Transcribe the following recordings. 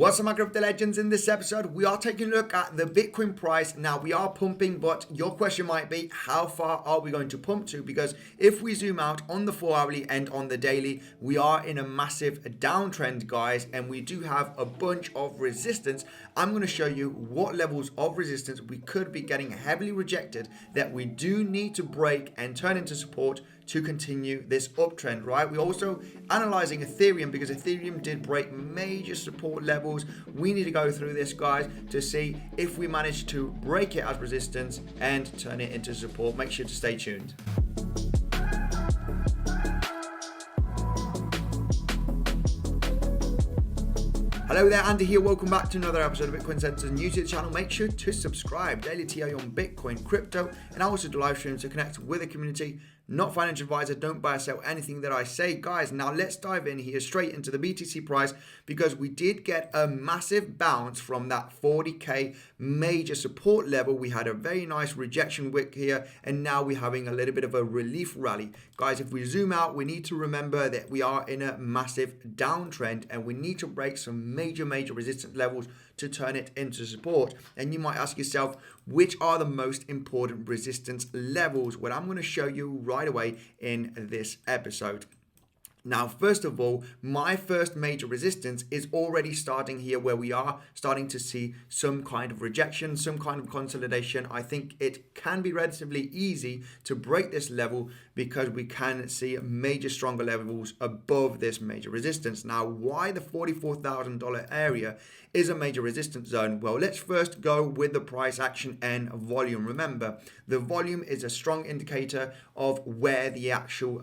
What's up, my crypto legends? In this episode, we are taking a look at the Bitcoin price. Now, we are pumping, but your question might be, how far are we going to pump to? Because if we zoom out on the 4-hourly and on the daily, we are in a massive downtrend, guys, and we do have a bunch of resistance. I'm going to show you what levels of resistance we could be getting heavily rejected that we do need to break and turn into support to continue this uptrend, right? We're also analyzing Ethereum because Ethereum did break major support levels. We need to go through this, guys, to see if we manage to break it as resistance and turn it into support. Make sure to stay tuned. Hello there, Andy here. Welcome back to another episode of Bitcoinsensus. New to the channel, make sure to subscribe. Daily TA on Bitcoin, crypto, and I also do live streams to connect with the community. Not financial advisor, don't buy or sell anything that I say. Guys, now let's dive in here straight into the BTC price because we did get a massive bounce from that 40k major support level. We had a very nice rejection wick here, and now we're having a little bit of a relief rally. Guys, if we zoom out, we need to remember that we are in a massive downtrend and we need to break some major resistance levels to turn it into support. And you might ask yourself, which are the most important resistance levels? Well, I'm going to show you right away in this episode. Now, first of all, my first major resistance is already starting here where we are starting to see some kind of rejection, some kind of consolidation. I think it can be relatively easy to break this level because we can see major stronger levels above this major resistance. Now, why the $44,000 area is a major resistance zone? Well, let's first go with the price action and volume. Remember, the volume is a strong indicator of where the actual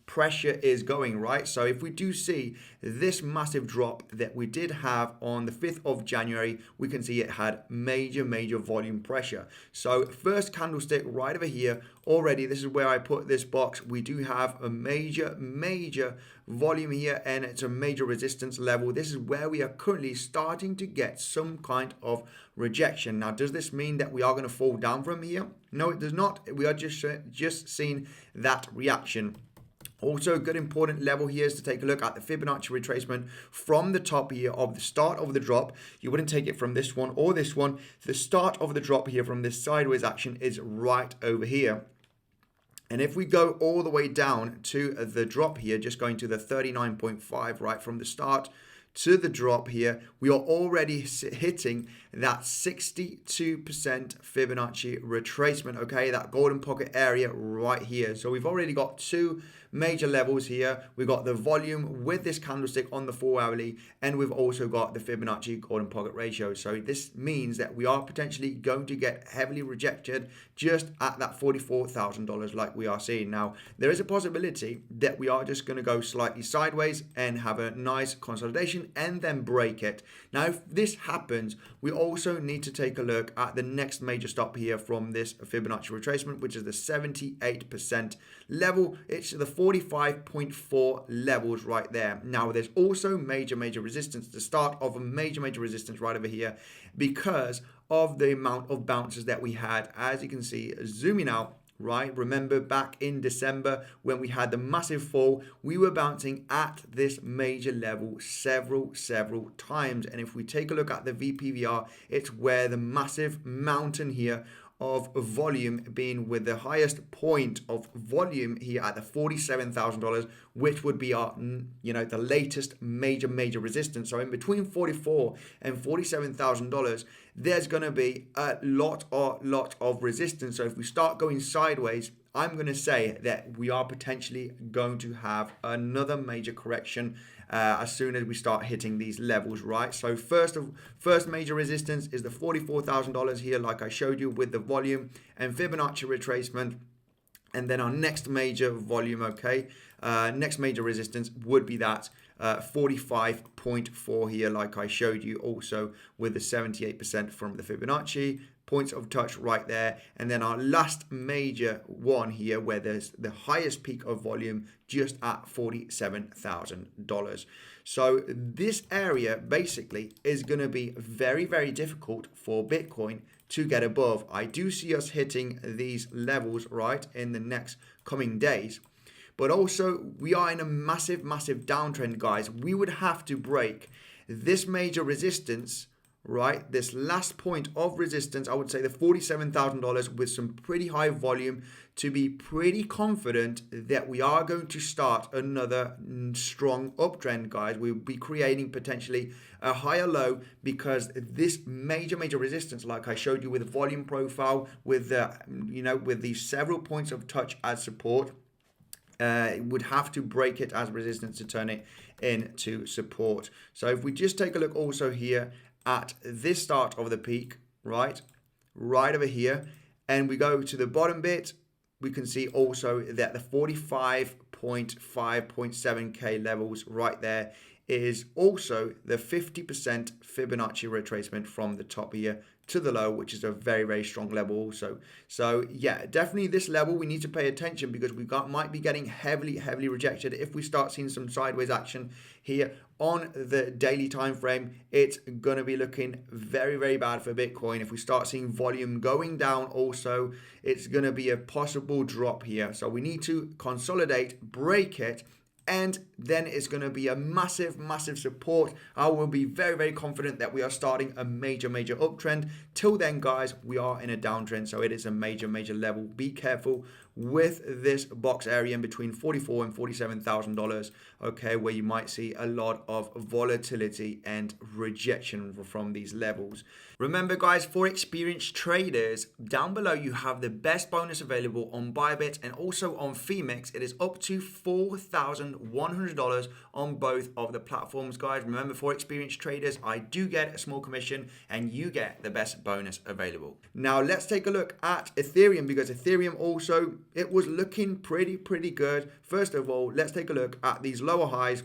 pressure is going, right? So if we do see this massive drop that we did have on the 5th of January, we can see it had major volume pressure. So first candlestick right over here already, this is where I put this box. We do have a major volume here, and it's a major resistance level. This is where we are currently starting to get some kind of rejection. Now, does this mean that we are going to fall down from here? No, it does not. We are just seeing that reaction. Also, a good important level here is to take a look at the Fibonacci retracement from the top here of the start of the drop. You wouldn't take it from this one or this one. The start of the drop here from this sideways action is right over here. And if we go all the way down to the drop here, just going to the 39.5 right from the start to the drop here, we are already hitting that 62% Fibonacci retracement, okay, that golden pocket area right here. So we've already got two major levels here. We've got the volume with this candlestick on the 4-hourly, and we've also got the Fibonacci golden pocket ratio. So this means that we are potentially going to get heavily rejected just at that $44,000 like we are seeing. Now, there is a possibility that we are just going to go slightly sideways and have a nice consolidation and then break it. Now, if this happens, we also need to take a look at the next major stop here from this Fibonacci retracement, which is the 78% level. It's the 45.4 levels right there. Now, there's also major resistance, the start of a major resistance right over here because of the amount of bounces that we had. As you can see, zooming out, right? Remember back in December when we had the massive fall, we were bouncing at this major level several times. And if we take a look at the VPVR, it's where the massive mountain here of volume being with the highest point of volume here at the $47,000, which would be our, the latest major resistance. So in between $44,000 and $47,000, there's going to be a lot of resistance. So if we start going sideways, I'm going to say that we are potentially going to have another major correction as soon as we start hitting these levels, right? So first major resistance is the $44,000 here, like I showed you with the volume and Fibonacci retracement. And then our next major volume, okay, next major resistance would be that 45.4 here, like I showed you also with the 78% from the Fibonacci. Points of touch right there. And then our last major one here where there's the highest peak of volume just at $47,000. So this area basically is going to be very difficult for Bitcoin to get above. I do see us hitting these levels right in the next coming days. But also we are in a massive downtrend, guys. We would have to break this major resistance, right, this last point of resistance, I would say the $47,000 with some pretty high volume, to be pretty confident that we are going to start another strong uptrend, guys. We'll be creating potentially a higher low, because this major resistance, like I showed you with the volume profile, with with these several points of touch as support, would have to break it as resistance to turn it into support. So if we just take a look also here at this start of the peak, right over here, and we go to the bottom bit, we can see also that the 45.5.7k levels right there is also the 50% Fibonacci retracement from the top here to the low, which is a very strong level also. So yeah, definitely this level we need to pay attention, because we might be getting heavily rejected. If we start seeing some sideways action here on the daily time frame, it's going to be looking very bad for Bitcoin. If we start seeing volume going down also, it's going to be a possible drop here. So we need to consolidate, break it, and then it's going to be a massive support. I will be very confident that we are starting a major uptrend. Till then, guys, we are in a downtrend, so it is a major level. Be careful with this box area in between $44,000 and $47,000, okay, where you might see a lot of volatility and rejection from these levels. Remember, guys, for experienced traders, down below you have the best bonus available on Bybit and also on Femix. It is up to $4,100 on both of the platforms, guys. Remember, for experienced traders, I do get a small commission and you get the best bonus available. Now let's take a look at Ethereum, because Ethereum also, it was looking pretty good. First of all, let's take a look at these lower highs.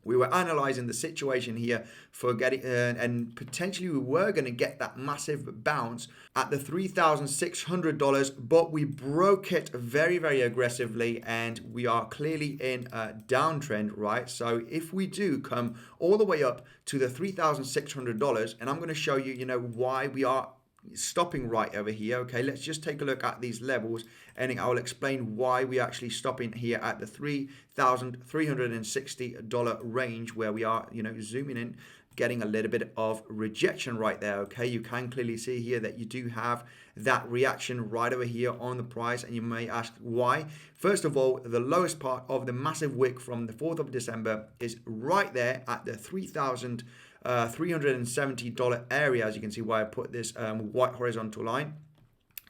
We were analyzing the situation here for getting, and potentially we were going to get that massive bounce at the $3,600, but we broke it very aggressively, and we are clearly in a downtrend, right? So if we do come all the way up to the $3,600, and I'm going to show you, why we are stopping right over here. Okay, let's just take a look at these levels, and I'll explain why we actually stopping here at the $3,360 range, where we are, zooming in, getting a little bit of rejection right there. Okay, you can clearly see here that you do have that reaction right over here on the price, and you may ask why. First of all, the lowest part of the massive wick from the 4th of December is right there at the $3,370 area, as you can see why I put this white horizontal line.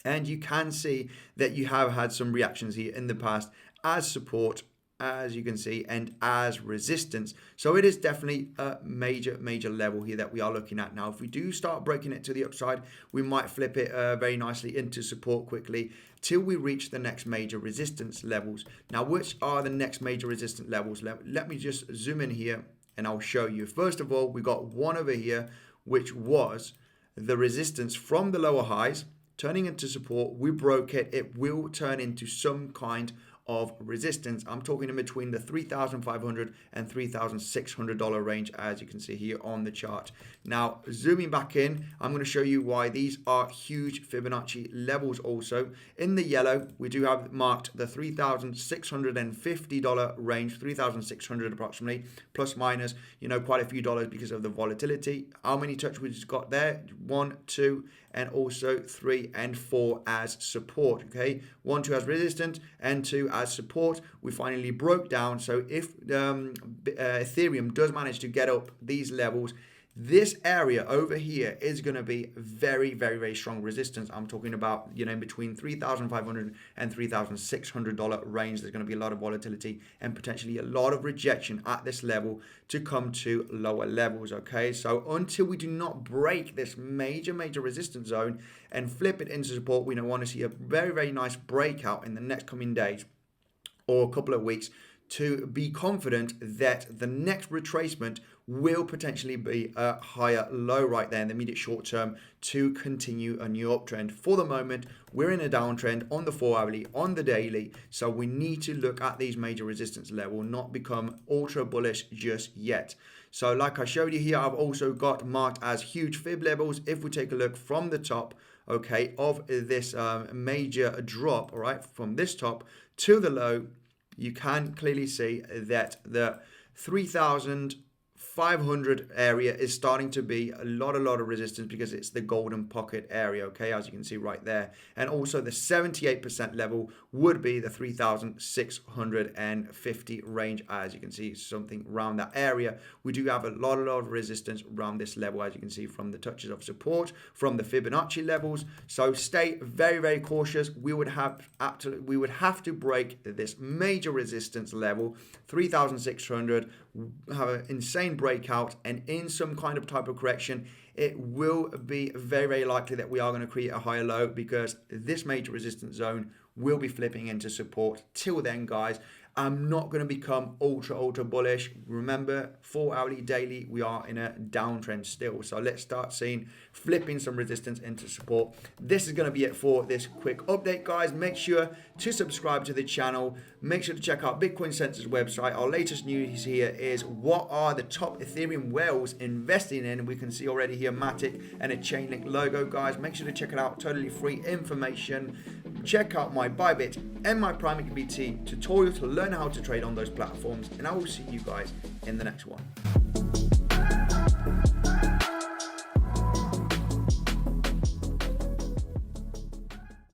And you can see that you have had some reactions here in the past as support, as you can see, and as resistance. So it is definitely a major level here that we are looking at. Now, if we do start breaking it to the upside, we might flip it very nicely into support quickly till we reach the next major resistance levels. Now, which are the next major resistance levels? Let me just zoom in here and I'll show you. First of all, we got one over here, which was the resistance from the lower highs turning into support. We broke it. It will turn into some kind of resistance. I'm talking in between the $3,500 and $3,600 range, as you can see here on the chart. Now, zooming back in, I'm going to show you why these are huge Fibonacci levels also. In the yellow, we do have marked the $3,650 range, $3,600 approximately, plus minus, quite a few dollars because of the volatility. How many touch we just got there? 1, 2, and also 3 and 4 as support. Okay, 1, 2 as resistance and 2 as support. We finally broke down. So if Ethereum does manage to get up these levels, this area over here is going to be very strong resistance. I'm talking about, in between $3,500 and $3,600 range. There's going to be a lot of volatility and potentially a lot of rejection at this level to come to lower levels. Okay, so until we do not break this major resistance zone and flip it into support, we want to see a very nice breakout in the next coming days or a couple of weeks to be confident that the next retracement will potentially be a higher low right there in the immediate short term to continue a new uptrend. For the moment, we're in a downtrend on the 4-hourly, on the daily, so we need to look at these major resistance level, not become ultra bullish just yet. So like I showed you here, I've also got marked as huge fib levels. If we take a look from the top, okay, of this major drop, all right, from this top to the low, you can clearly see that the $3,500 500 area is starting to be a lot of resistance because it's the golden pocket area, okay, as you can see right there. And also the 78% level would be the 3,650 range, as you can see, something around that area. We do have a lot of resistance around this level, as you can see from the touches of support from the Fibonacci levels. So stay very cautious. We would have to break this major resistance level, 3,600, have an insane breakout, and in some kind of type of correction, it will be very likely that we are going to create a higher low, because this major resistance zone will be flipping into support. Till then, guys, I'm not going to become ultra bullish. Remember, 4 hourly, daily, we are in a downtrend still. So let's start seeing flipping some resistance into support. This is going to be it for this quick update, guys. Make sure to subscribe to the channel. Make sure to check out Bitcoinsensus website. Our latest news here is what are the top Ethereum whales investing in. We can see already here Matic and a Chainlink logo, guys. Make sure to check it out. Totally free information. Check out my Bybit and my Prime BT tutorial to learn how to trade on those platforms, and I will see you guys in the next one.